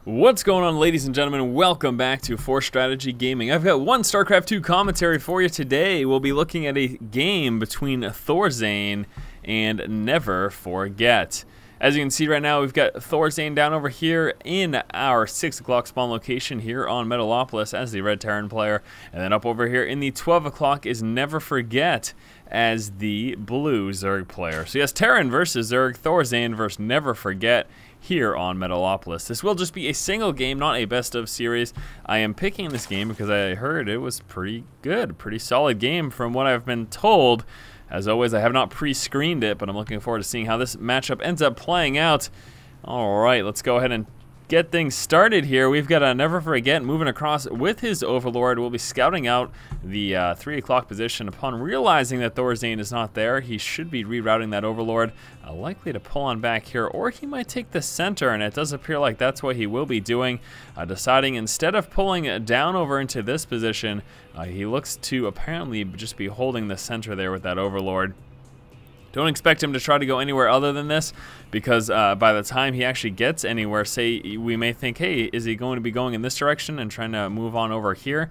What's going on, ladies and gentlemen? Welcome back to For Strategy Gaming. I've got one StarCraft 2 commentary for you today. We'll be looking at a game between ThorZaIN and Neverforget. As you can see right now, we've got ThorZaIN down over here in our 6 o'clock spawn location here on Metalopolis as the Red Terran player. And then up over here in the 12 o'clock is Neverforget as the blue Zerg player. So yes, Terran versus Zerg, ThorZaIN versus Neverforget here on Metalopolis. This will just be a single game, not a best of series. I am picking this game because I heard it was pretty good, pretty solid game from what I've been told. As always, I have not pre-screened it, but I'm looking forward to seeing how this matchup ends up playing out. All right, let's go ahead and get things started here. We've got a Neverforget moving across with his Overlord. We'll be scouting out the 3 o'clock position. Upon realizing that ThorZaIN is not there, he should be rerouting that Overlord, likely to pull on back here, or he might take the center, and it does appear like that's what he will be doing, deciding instead of pulling down over into this position, he looks to apparently just be holding the center there with that Overlord. Don't expect him to try to go anywhere other than this, because by the time he actually gets anywhere, say we may think, hey, is he going to be going in this direction and trying to move on over here?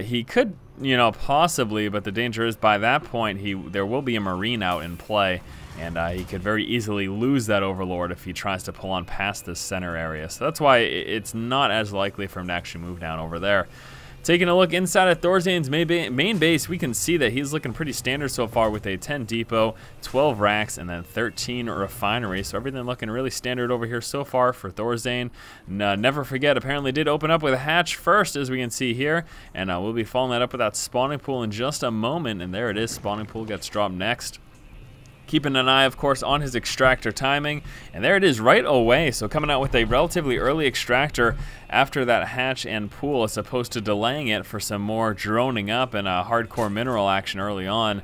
He could, you know, possibly, but the danger is by that point there will be a Marine out in play, and he could very easily lose that Overlord if he tries to pull on past this center area. So that's why it's not as likely for him to actually move down over there. Taking a look inside at ThorZaIN's main base, we can see that he's looking pretty standard so far with a 10 depot, 12 racks, and then 13 refineries. So everything looking really standard over here so far for ThorZaIN. Neverforget apparently did open up with a hatch first, as we can see here, and we'll be following that up with that spawning pool in just a moment. And there it is, spawning pool gets dropped next. Keeping an eye, of course, on his extractor timing, and there it is right away. So coming out with a relatively early extractor after that hatch and pool, as opposed to delaying it for some more droning up and hardcore mineral action early on.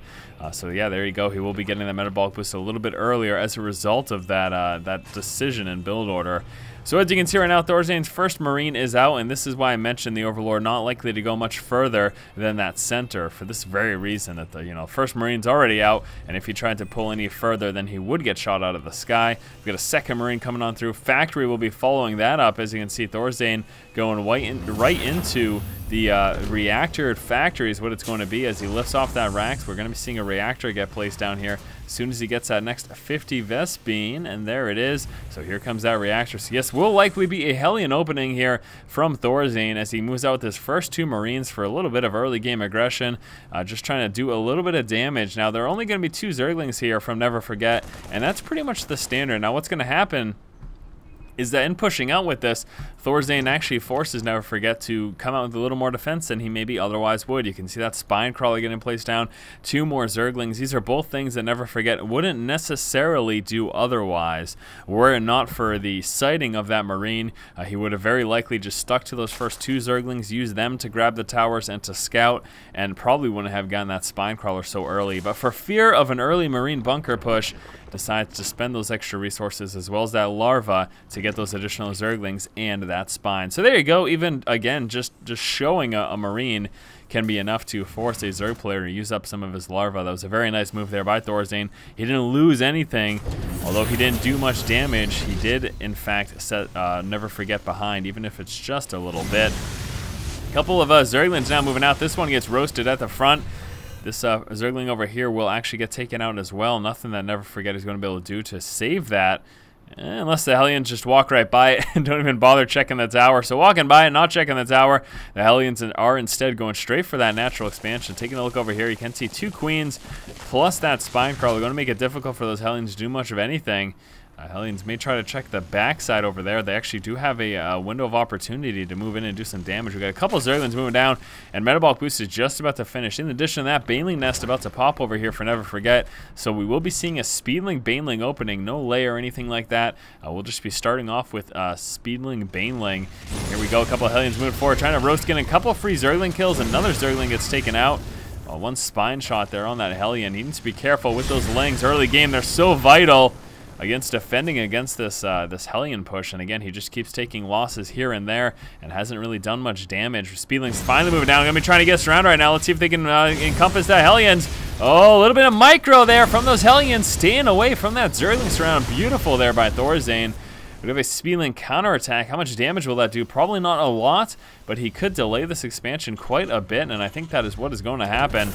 So yeah, there you go. He will be getting the metabolic boost a little bit earlier as a result of that that decision and build order. So as you can see right now, ThorZaIN's first Marine is out, and this is why I mentioned the Overlord not likely to go much further than that center, for this very reason that the first Marine's already out, and if he tried to pull any further, then he would get shot out of the sky. We've got a second Marine coming on through. Factory will be following that up. As you can see, ThorZaIN going right into the reactor factory is what it's going to be as he lifts off that racks. We're going to be seeing a reactor get placed down here as soon as he gets that next 50 Vespene, and there it is. So here comes that reactor. So yes, will likely be a Hellion opening here from ThorZaIN as he moves out with his first 2 Marines for a little bit of early game aggression, just trying to do a little bit of damage. Now, there are only going to be 2 Zerglings here from Neverforget, and that's pretty much the standard. Now, what's going to happen is that in pushing out with this, ThorZaIN actually forces Neverforget to come out with a little more defense than he maybe otherwise would. You can see that spine crawler getting placed down, 2 more Zerglings. These are both things that Neverforget wouldn't necessarily do otherwise. Were it not for the sighting of that Marine, he would have very likely just stuck to those first 2 Zerglings, used them to grab the towers and to scout, and probably wouldn't have gotten that spine crawler so early. But for fear of an early Marine bunker push, decides to spend those extra resources as well as that larva to get those additional Zerglings and that spine. So there you go. Even again, just showing a Marine can be enough to force a Zerg player to use up some of his larva. That was a very nice move there by ThorZaIN. He didn't lose anything, although he didn't do much damage. He did, in fact, set Neverforget behind, even if it's just a little bit. A couple of Zerglings now moving out. This one gets roasted at the front. This Zergling over here will actually get taken out as well. Nothing that Neverforget is going to be able to do to save that. Unless the Hellions just walk right by it and don't even bother checking the tower. So walking by it, not checking the tower, the Hellions are instead going straight for that natural expansion. Taking a look over here, you can see 2 Queens plus that spine crawler. Going to make it difficult for those Hellions to do much of anything. Hellions may try to check the backside over there. They actually do have a window of opportunity to move in and do some damage. We've got a couple Zerglings moving down, and Metabolic Boost is just about to finish. In addition to that, Baneling Nest about to pop over here for Neverforget. So we will be seeing a Speedling Baneling opening. No layer or anything like that. We'll just be starting off with Speedling Baneling. Here we go, a couple of Hellions moving forward, trying to roast, getting a couple free Zergling kills. Another Zergling gets taken out. One spine shot there on that Hellion. He needs to be careful with those Lings early game. They're so vital against defending against this this Hellion push, and again, he just keeps taking losses here and there and hasn't really done much damage. Speedling's finally moving down. Gonna be trying to get us around right now. Let's see if they can encompass that Hellions. Oh, a little bit of micro there from those Hellions, staying away from that Zergling surround. Beautiful there by ThorZaIN. We have a Speedling counterattack. How much damage will that do? Probably not a lot, but he could delay this expansion quite a bit, and I think that is what is going to happen.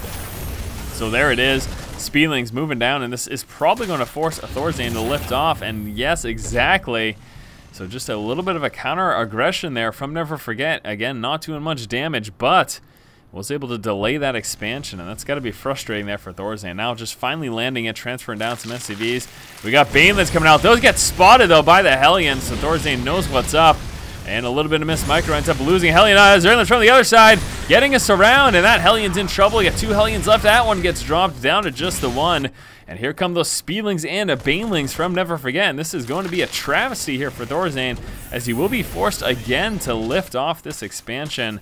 So there it is. Speedling's moving down, and this is probably going to force ThorZaIN to lift off, and yes, exactly. So just a little bit of a counter aggression there from Neverforget. Again, not doing much damage, but was able to delay that expansion, and that's got to be frustrating there for ThorZaIN. Now just finally landing it, transferring down some SCVs. We got Banelings coming out. Those get spotted, though, by the Hellions, so ThorZaIN knows what's up. And a little bit of miss. Micro ends up losing Hellion. Zerlin's from the other side, getting us around, and that Hellion's in trouble. We got 2 Hellions left. That one gets dropped down to just the 1. And here come those Speedlings and Banelings from Neverforget. And this is going to be a travesty here for ThorZaIN, as he will be forced again to lift off this expansion.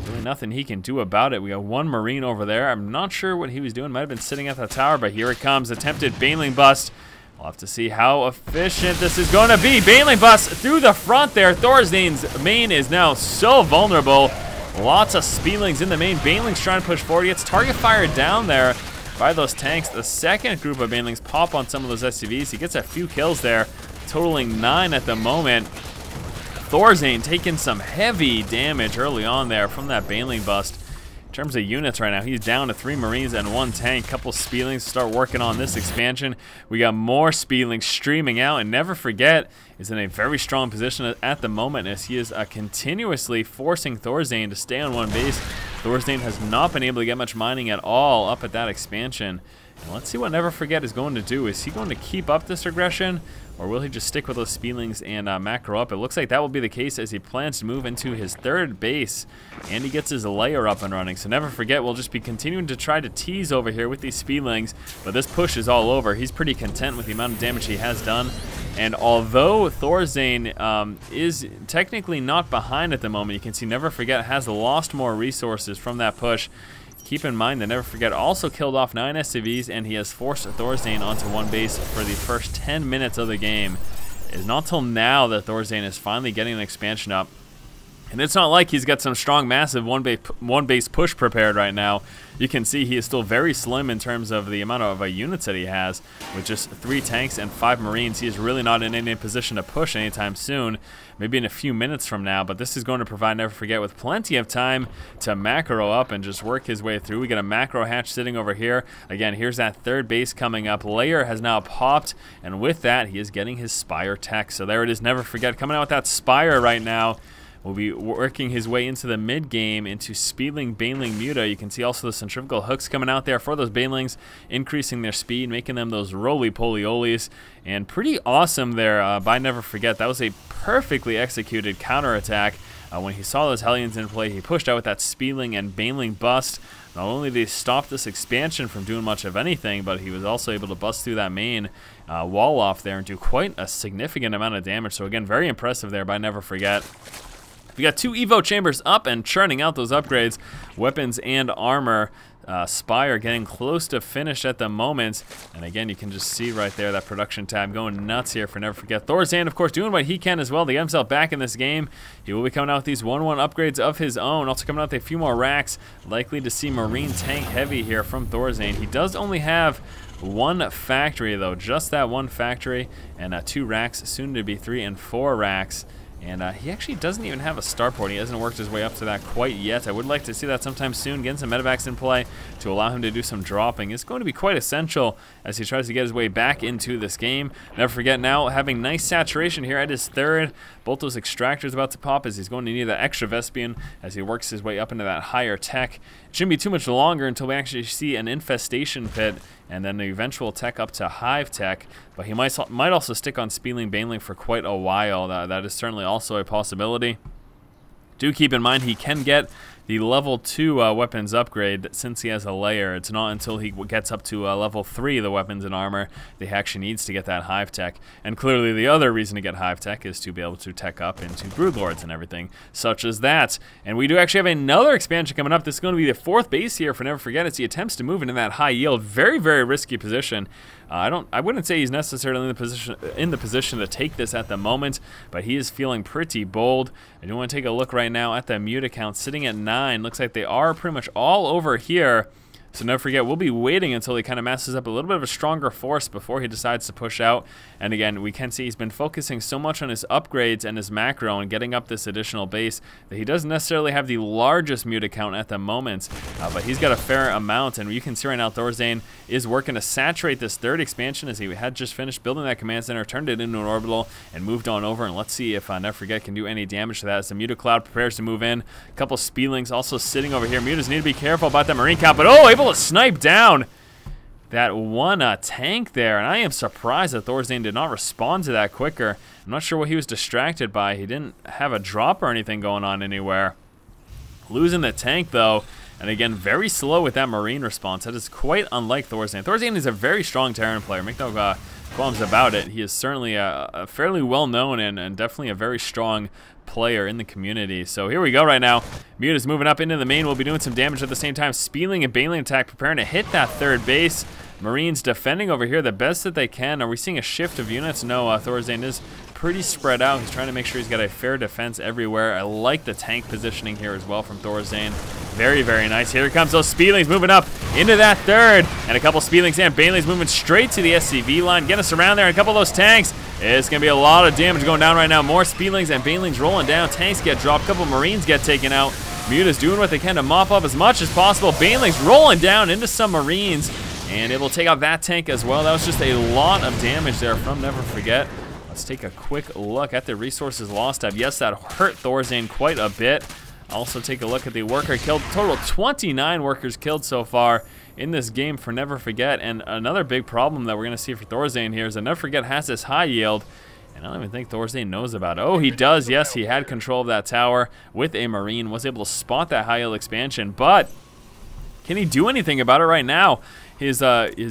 Really nothing he can do about it. We got 1 Marine over there. I'm not sure what he was doing. Might have been sitting at the tower, but here it comes. Attempted Baneling bust. We'll have to see how efficient this is going to be. Baneling bust through the front there. ThorZaIN's main is now so vulnerable. Lots of Speedlings in the main. Banelings trying to push forward. He gets target fired down there by those tanks. The second group of Banelings pop on some of those SCVs. He gets a few kills there, totaling 9 at the moment. ThorZaIN taking some heavy damage early on there from that Baneling bust. In terms of units right now, he's down to 3 Marines and 1 tank. Couple Speedlings start working on this expansion. We got more Speedlings streaming out, and Neverforget is in a very strong position at the moment, as he is continuously forcing ThorZaIN to stay on 1 base. ThorZaIN has not been able to get much mining at all up at that expansion. And let's see what Neverforget is going to do. Is he going to keep up this aggression, or will he just stick with those Speedlings and macro up? It looks like that will be the case, as he plans to move into his 3rd base, and he gets his layer up and running. So Neverforget will just be continuing to try to tease over here with these Speedlings, but this push is all over. He's pretty content with the amount of damage he has done. And although ThorZaIN is technically not behind at the moment, you can see Neverforget has lost more resources from that push. Keep in mind that Neverforget also killed off 9 SCVs, and he has forced ThorZaIN onto 1 base for the first 10 minutes of the game. It's not till now that ThorZaIN is finally getting an expansion up. And it's not like he's got some strong, massive one base push prepared right now. You can see he is still very slim in terms of the amount of units that he has. With just 3 tanks and 5 Marines, he is really not in any position to push anytime soon. Maybe in a few minutes from now, but this is going to provide Neverforget with plenty of time to macro up and just work his way through. We got a macro hatch sitting over here. Again, here's that 3rd base coming up. Layer has now popped, and with that, he is getting his Spire tech. So there it is, Neverforget coming out with that Spire right now. Will be working his way into the mid game into Speedling, Baneling, Muta. You can see also the centrifugal hooks coming out there for those Banelings, increasing their speed, making them those roly-poly-olies. And pretty awesome there by Neverforget. That was a perfectly executed counterattack. When he saw those Hellions in play, he pushed out with that Speedling and Baneling bust. Not only did he stop this expansion from doing much of anything, but he was also able to bust through that main wall off there and do quite a significant amount of damage. So again, very impressive there by Neverforget. We got 2 Evo chambers up and churning out those upgrades, weapons and armor. Spire getting close to finish at the moment. And again, you can just see right there that production tab going nuts here for Neverforget. ThorZaIN, of course, doing what he can as well to get himself back in this game. He will be coming out with these 1-1 upgrades of his own. Also coming out with a few more racks. Likely to see Marine tank heavy here from ThorZaIN. He does only have 1 factory, though. Just that 1 factory. And 2 racks, soon to be 3 and 4 racks. And he actually doesn't even have a starport. He hasn't worked his way up to that quite yet. I would like to see that sometime soon, getting some medevacs in play to allow him to do some dropping. It's going to be quite essential as he tries to get his way back into this game. Neverforget now having nice saturation here at his 3rd. Both those extractors about to pop, as he's going to need that extra Vespian as he works his way up into that higher tech. It shouldn't be too much longer until we actually see an infestation pit and then the eventual tech up to hive tech, but he might also stick on Speedling, Baneling for quite a while. That is certainly also a possibility. Do keep in mind he can get the level 2 weapons upgrade since he has a layer. It's not until he gets up to level 3 the weapons and armor that he actually needs to get that hive tech. And clearly the other reason to get hive tech is to be able to tech up into broodlords and everything such as that. And we do actually have another expansion coming up. This is going to be the 4th base here for Neverforget as he attempts to move into that high yield, very, very risky position. I wouldn't say he's necessarily in the position to take this at the moment, but he is feeling pretty bold. I do want to take a look right now at the Muta count sitting at 9. Looks like they are pretty much all over here. So Neverforget will be waiting until he kind of masses up a little bit of a stronger force before he decides to push out. And again, we can see he's been focusing so much on his upgrades and his macro and getting up this additional base that he doesn't necessarily have the largest muta count at the moment. But he's got a fair amount, and you can see right now ThorZaIN is working to saturate this third expansion as he had just finished building that command center, turned it into an orbital, and moved on over. And let's see if Neverforget can do any damage to that as the muta cloud prepares to move in. A couple Speedlings also sitting over here. Mutas need to be careful about that marine count, but able to snipe down that one tank there, and I am surprised that ThorZaIN did not respond to that quicker. I'm not sure what he was distracted by. He didn't have a drop or anything going on anywhere. Losing the tank though, and again, very slow with that marine response. That is quite unlike ThorZaIN. ThorZaIN is a very strong Terran player. Make no qualms about it. He is certainly a fairly well-known and definitely a very strong player in the community. So here we go right now. Muta's moving up into the main. We'll be doing some damage at the same time. Speedling and Baneling attack, preparing to hit that third base. Marines defending over here the best that they can. Are we seeing a shift of units? No, ThorZaIN is pretty spread out. He's trying to make sure he's got a fair defense everywhere. I like the tank positioning here as well from ThorZaIN. Very, very nice. Here comes those Speedlings moving up into that third. And a couple Speedlings and Banelings moving straight to the SCV line. Get us around there. And a couple of those tanks. It's going to be a lot of damage going down right now. More Speedlings and Banelings rolling down. Tanks get dropped. A couple Marines get taken out. Muta's doing what they can to mop up as much as possible. Banelings rolling down into some Marines. And it will take out that tank as well. That was just a lot of damage there from Neverforget. Let's take a quick look at the resources lost tab. Yes, that hurt ThorZaIN quite a bit. Also take a look at the worker killed. Total 29 workers killed so far in this game for Neverforget. And another big problem that we're going to see for ThorZaIN here is that Neverforget has this high yield. And I don't even think ThorZaIN knows about it. Oh, he does. Yes, he had control of that tower with a Marine. Was able to spot that high yield expansion. But can he do anything about it right now? His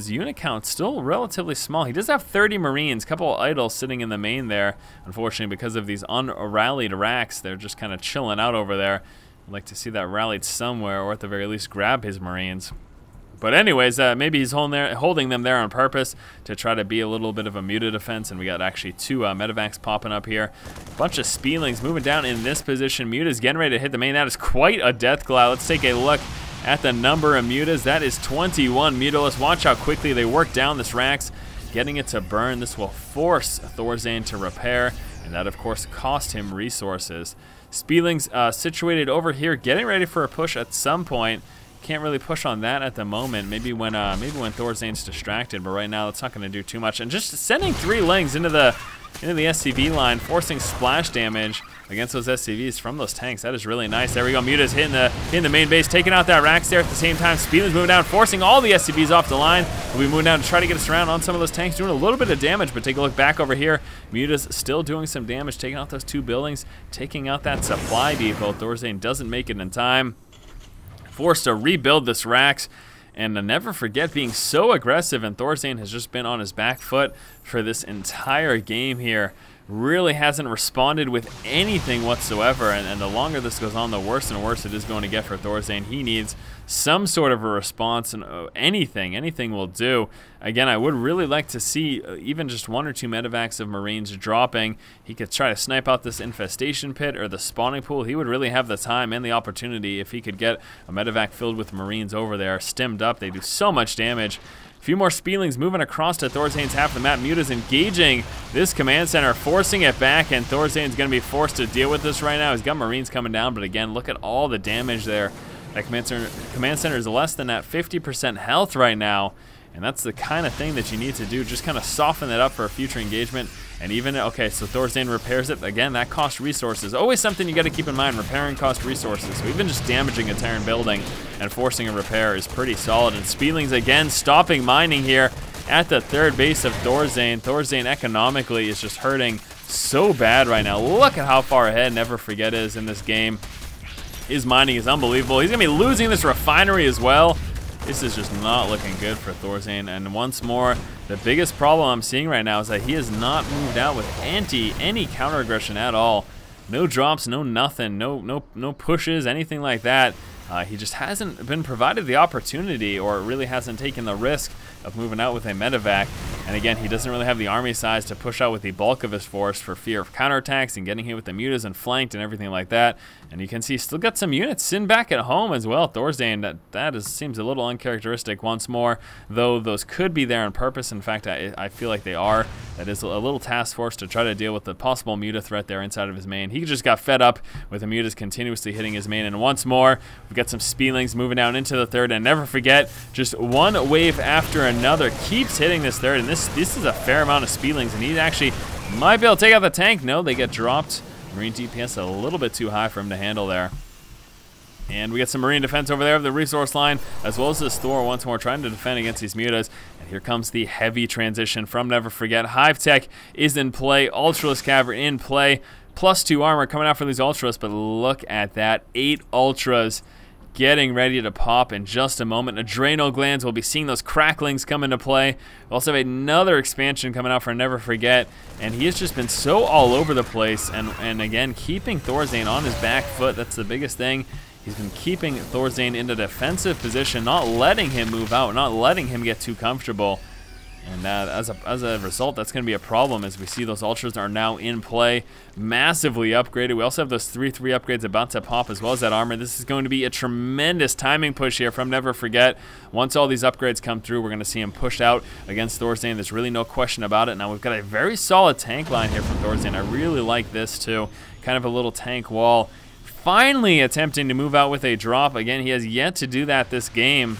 unit count's still relatively small. He does have 30 Marines, a couple of idols sitting in the main there. Unfortunately, because of these unrallied racks, they're just kind of chilling out over there. I'd like to see that rallied somewhere, or at the very least grab his Marines. But anyways, maybe he's holding them there on purpose to try to be a little bit of a muted defense. And we got actually two medevacs popping up here. A bunch of Speedlings moving down in this position. Muta's getting ready to hit the main. That is quite a death cloud. Let's take a look at the number of mutas. That is 21 mutas. Watch how quickly they work down this racks, getting it to burn. This will force ThorZaIN to repair, and that of course cost him resources. Speedlings situated over here, getting ready for a push at some point. Can't really push on that at the moment. Maybe when ThorZaIN's distracted, but right now it's not going to do too much. And just sending 3 Lings into the SCV line, forcing splash damage against those SCVs from those tanks. That is really nice. There we go. Muta's hitting the main base, taking out that Rax there at the same time. Speedling's moving down, forcing all the SCVs off the line. We'll be moving down to try to get us around on some of those tanks, doing a little bit of damage, but take a look back over here. Muta's still doing some damage, taking out those 2 buildings, taking out that supply depot. ThorZaIN doesn't make it in time. Forced to rebuild this Rax. And Neverforget being so aggressive, and ThorZaIN has just been on his back foot for this entire game here. Really hasn't responded with anything whatsoever, and the longer this goes on, the worse and worse it is going to get for ThorZaIN. He needs some sort of a response, and anything will do. Again, I would really like to see even just 1 or 2 medevacs of Marines dropping. He could try to snipe out this infestation pit or the spawning pool. He would really have the time and the opportunity if he could get a medevac filled with Marines over there, stemmed up. They do so much damage. A few more Speedlings moving across to ThorZaIN's half of the map. Muta's engaging this command center, forcing it back, and ThorZaIN's going to be forced to deal with this right now. He's got Marines coming down, but again, look at all the damage there. That command center is less than that 50% health right now, and that's the kind of thing that you need to do. Just kind of soften it up for a future engagement. And even, okay, so ThorZaIN repairs it. Again, that costs resources. Always something you got to keep in mind. Repairing costs resources. So even just damaging a Terran building and forcing a repair is pretty solid. And Speedlings, again, stopping mining here at the third base of ThorZaIN. ThorZaIN economically is just hurting so bad right now. Look at how far ahead Neverforget is in this game. His mining is unbelievable. He's going to be losing this refinery as well. This is just not looking good for ThorZaIN. And once more, the biggest problem I'm seeing right now is that he has not moved out with any counter aggression at all. No drops, no nothing, no pushes, anything like that. He just hasn't been provided the opportunity, or really hasn't taken the risk of moving out with a medevac. And again, he doesn't really have the army size to push out with the bulk of his force for fear of counterattacks and getting hit with the mutas and flanked and everything like that. And you can see he's still got some units sitting back at home as well. ThorZaIN, that seems a little uncharacteristic once more, though those could be there on purpose. In fact, I feel like they are. That is a little task force to try to deal with the possible muta threat there inside of his main. He just got fed up with the mutas continuously hitting his main. And once more, we've got some Speedlings moving down into the third. And never forget, just one wave after another keeps hitting this third. And this is a fair amount of Speedlings. And he actually might be able to take out the tank. No, they get dropped. Marine DPS a little bit too high for him to handle there. And we got some Marine defense over there of the resource line, as well as this Thor once more trying to defend against these mutas. And here comes the heavy transition from Never Forget. Hive Tech is in play, Ultralisk Cavern in play, +2 armor coming out for these Ultras, but look at that, 8 Ultras getting ready to pop in just a moment. Adrenal glands, we'll be seeing those cracklings come into play. We also have another expansion coming out for Never Forget, and he has just been so all over the place, and again, keeping ThorZaIN on his back foot. That's the biggest thing. He's been keeping ThorZaIN in a defensive position, not letting him move out, not letting him get too comfortable. And as a result, that's going to be a problem as we see those Ultras are now in play, massively upgraded. We also have those 3/3 upgrades about to pop, as well as that armor. This is going to be a tremendous timing push here from Never Forget. Once all these upgrades come through, we're going to see him push out against ThorZaIN. There's really no question about it. Now we've got a very solid tank line here from ThorZaIN. I really like this too. Kind of a little tank wall. Finally attempting to move out with a drop. Again, he has yet to do that this game.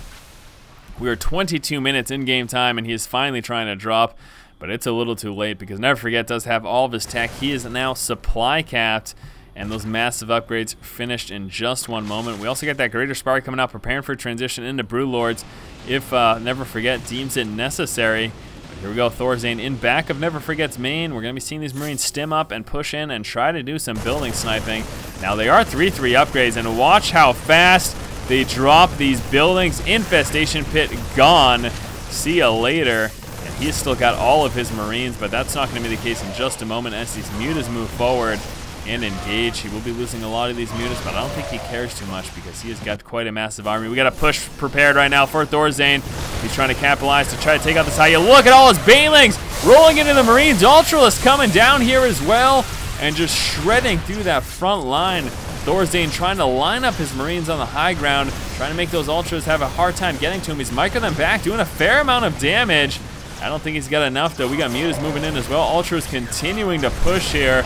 We are 22 minutes in game time, and he is finally trying to drop, but it's a little too late because Never Forget does have all of his tech. He is now supply capped, and those massive upgrades finished in just one moment. We also got that Greater Spark coming out, preparing for transition into Broodlords if Never Forget deems it necessary. But here we go, ThorZaIN in back of Never Forget's main. We're going to be seeing these Marines stim up and push in and try to do some building sniping. Now they are 3/3 upgrades, and watch how fast they drop these buildings. Infestation Pit gone. See ya later. And he's still got all of his Marines, but that's not going to be the case in just a moment as these mutas move forward and engage. He will be losing a lot of these mutas, but I don't think he cares too much because he has got quite a massive army. We got a push prepared right now for ThorZaIN. He's trying to capitalize to try to take out this high. Look at all his Banelings rolling into the Marines. Ultralisk coming down here as well and just shredding through that front line. ThorZaIN trying to line up his Marines on the high ground, trying to make those Ultras have a hard time getting to him. He's microing them back, doing a fair amount of damage. I don't think he's got enough, though. We got mutas moving in as well. Ultras continuing to push here.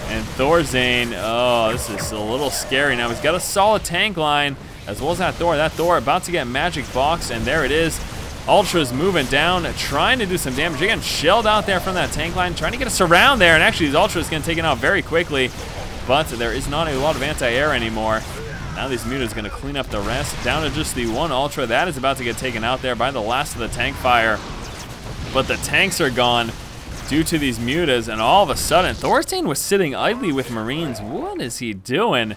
And ThorZaIN, oh, this is a little scary. Now, he's got a solid tank line, as well as that Thor. That Thor about to get magic box, and there it is. Ultras moving down, trying to do some damage. Again, shelled out there from that tank line, trying to get us around there. And actually, these Ultras getting taken out very quickly. But there is not a lot of anti-air anymore. Now these mutas going to clean up the rest. Down to just the one Ultra. That is about to get taken out there by the last of the tank fire. But the tanks are gone due to these mutas. And all of a sudden, ThorZaIN was sitting idly with Marines. What is he doing?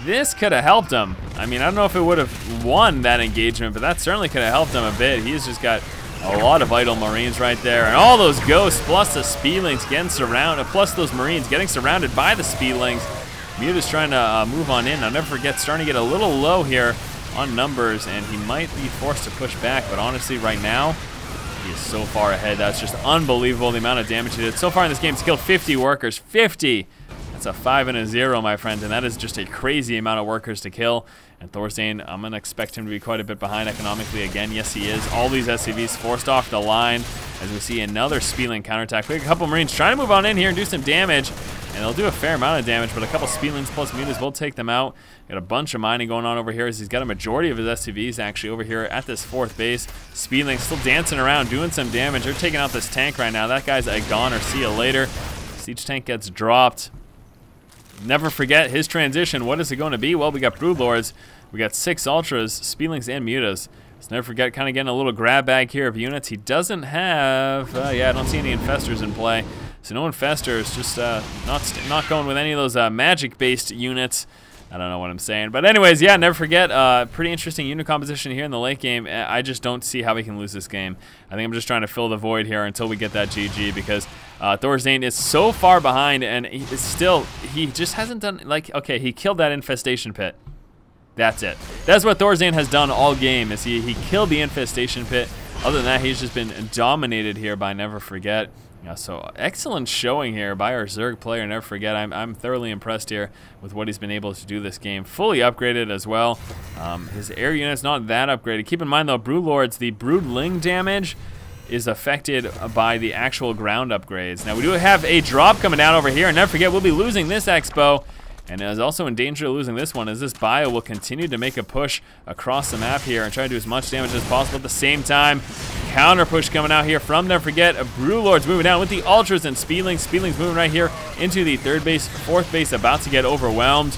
This could have helped him. I mean, I don't know if it would have won that engagement, but that certainly could have helped him a bit. He's just got a lot of idle Marines right there, and all those ghosts, plus the Speedlings getting surrounded, plus those Marines getting surrounded by the Speedlings. Muta's trying to move on in. I'll never forget, starting to get a little low here on numbers, and he might be forced to push back, but honestly, right now, he is so far ahead. That's just unbelievable, the amount of damage he did. So far in this game, he's killed 50 workers. 50! That's a 5 and a 0, my friends, and that is just a crazy amount of workers to kill. And ThorZaIN, I'm going to expect him to be quite a bit behind economically again. Yes, he is. All these SCVs forced off the line as we see another Speedling counterattack. We have a couple Marines trying to move on in here and do some damage, and they'll do a fair amount of damage, but a couple Speedlings plus mutas will take them out. Got a bunch of mining going on over here as he's got a majority of his SCVs actually over here at this 4th base. Speedlings still dancing around, doing some damage. They're taking out this tank right now. That guy's a goner. See you later. Siege tank gets dropped. Never Forget his transition. What is it going to be? Well, we got Broodlords. We got 6 Ultras, Speedlings, and mutas. So Never Forget kind of getting a little grab bag here of units. He doesn't have, yeah, I don't see any Infestors in play. So no Infestors, just not going with any of those magic-based units. I don't know what I'm saying. But anyways, yeah, Never Forget, pretty interesting unit composition here in the late game. I just don't see how we can lose this game. I think I'm just trying to fill the void here until we get that GG because ThorZaIN is so far behind and he just hasn't done, like, okay, he killed that Infestation Pit. That's it. That's what ThorZaIN has done all game, is he killed the infestation pit. Other than that, he's just been dominated here by Neverforget. Yeah, so excellent showing here by our Zerg player, Neverforget. I'm thoroughly impressed here with what he's been able to do this game. Fully upgraded as well. His air unit's not that upgraded. Keep in mind though, Broodlords, the Broodling damage is affected by the actual ground upgrades. Now we do have a drop coming down over here, and Neverforget will be losing this expo, and is also in danger of losing this one, as this bio will continue to make a push across the map here and try to do as much damage as possible at the same time. Counter push coming out here from Neverforget. Broodlords moving down with the Ultras and Speedlings. Speedlings moving right here into the 3rd base, 4th base, about to get overwhelmed.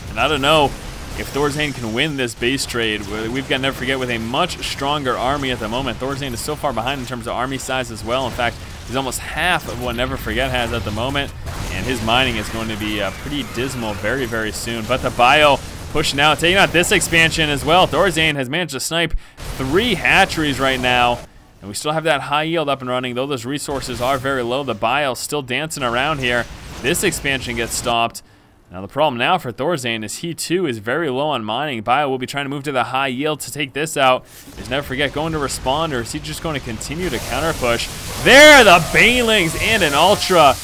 And I don't know if ThorZaIN can win this base trade. We've got Neverforget with a much stronger army at the moment. ThorZaIN is so far behind in terms of army size as well. In fact, he's almost half of what Neverforget has at the moment, and his mining is going to be pretty dismal very, very soon. But the bio pushing out, taking out this expansion as well. ThorZaIN has managed to snipe 3 hatcheries right now, and we still have that high yield up and running, though those resources are very low. The bio's still dancing around here. This expansion gets stopped. Now the problem now for ThorZaIN is he too is very low on mining. Bio will be trying to move to the high yield to take this out. Is Neverforget going to respond, or is he just going to continue to counter push? There, the Banelings and an Ultra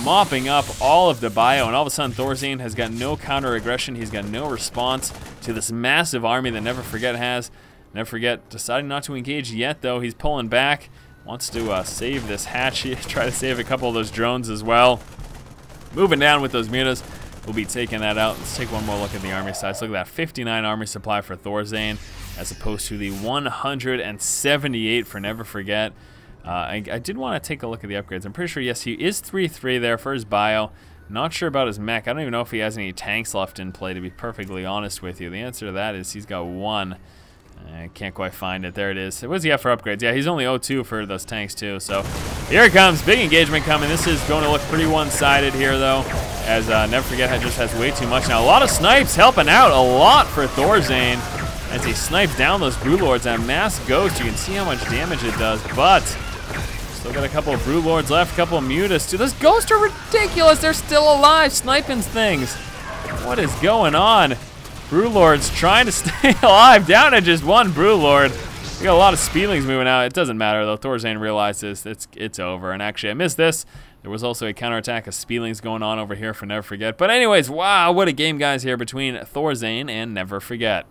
mopping up all of the bio, and all of a sudden ThorZaIN has got no counter aggression. He's got no response to this massive army that Neverforget has. Neverforget deciding not to engage yet though. He's pulling back, wants to save this hatch, try to save a couple of those drones as well. Moving down with those mutas. We'll be taking that out. Let's take one more look at the army size. Look at that, 59 army supply for ThorZaIN, as opposed to the 178 for Neverforget. I did want to take a look at the upgrades. I'm pretty sure, yes, he is 3-3 there for his bio. Not sure about his mech. I don't even know if he has any tanks left in play, to be perfectly honest with you. The answer to that is he's got 1. I can't quite find it. There it is. What does he have for upgrades? Yeah, he's only 0-2 for those tanks too. So here it comes. Big engagement coming. This is going to look pretty one-sided here though, as Neverforget just has way too much now. A lot of snipes helping out a lot for ThorZaIN as he snipes down those Broodlords. That mass ghost, you can see how much damage it does, but still got a couple of Broodlords left, a couple of mutas too. Those ghosts are ridiculous. They're still alive, sniping things. What is going on? Broodlords trying to stay alive, down to just 1 Broodlord. We got a lot of Speedlings moving out. It doesn't matter though. ThorZaIN realizes it's over. And actually, I missed this. There was also a counterattack of Speedlings going on over here for Neverforget. But anyways, wow, what a game, guys, here between ThorZaIN and Neverforget.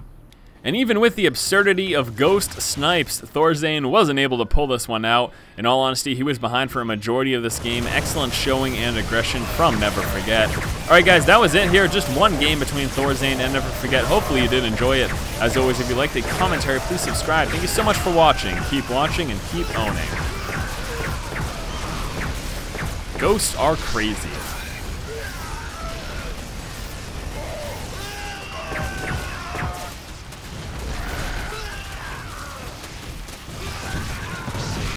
And even with the absurdity of ghost snipes, ThorZaIN wasn't able to pull this one out. In all honesty, he was behind for a majority of this game. Excellent showing and aggression from Neverforget. Alright guys, that was it here. Just one game between ThorZaIN and Neverforget. Hopefully you did enjoy it. As always, if you liked the commentary, please subscribe. Thank you so much for watching. Keep watching and keep owning. Ghosts are crazy.